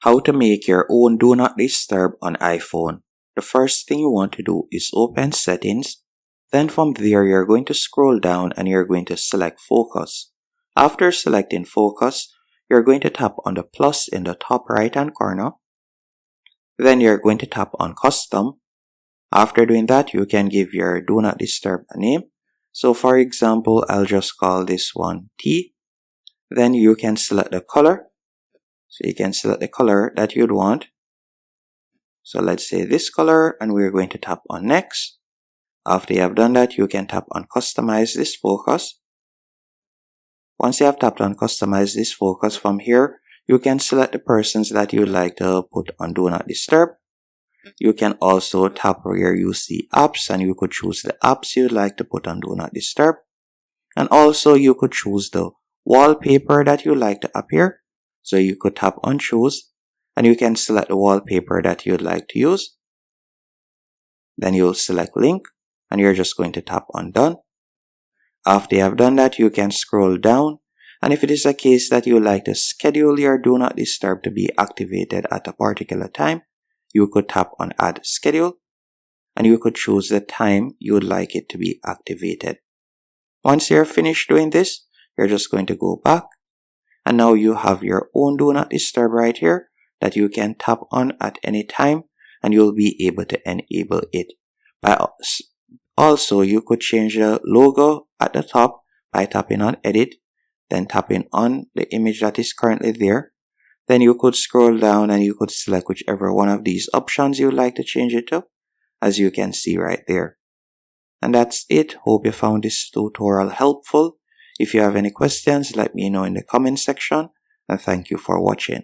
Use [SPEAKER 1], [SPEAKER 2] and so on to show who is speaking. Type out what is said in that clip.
[SPEAKER 1] How to make your own Do Not Disturb on iPhone. The first thing you want to do is open Settings. Then from there you're going to scroll down and you're going to select Focus. After selecting Focus, you're going to tap on the plus in the top right hand corner. Then you're going to tap on Custom. After doing that, you can give your Do Not Disturb a name. So for example, I'll just call this one T. Then you can select the color. So you can select the color that you'd want. So let's say this color, and we're going to tap on Next. After you have done that, you can tap on Customize this focus. Once you have tapped on Customize this focus, from here, you can select the persons that you'd like to put on Do Not Disturb. You can also tap where you see apps, and you could choose the apps you'd like to put on Do Not Disturb. And also you could choose the wallpaper that you like to appear. So you could tap on Choose, and you can select the wallpaper that you'd like to use. Then you'll select Link, and you're just going to tap on Done. After you have done that, you can scroll down, and if it is a case that you would like to schedule your Do Not Disturb to be activated at a particular time, you could tap on Add Schedule, and you could choose the time you would like it to be activated. Once you're finished doing this, you're just going to go back. And now you have your own Do Not Disturb right here that you can tap on at any time, and you'll be able to enable it. Also, you could change the logo at the top by tapping on Edit, then tapping on the image that is currently there. Then you could scroll down and you could select whichever one of these options you'd like to change it to, as you can see right there. And that's it. Hope you found this tutorial helpful. If you have any questions, let me know in the comment section, and thank you for watching.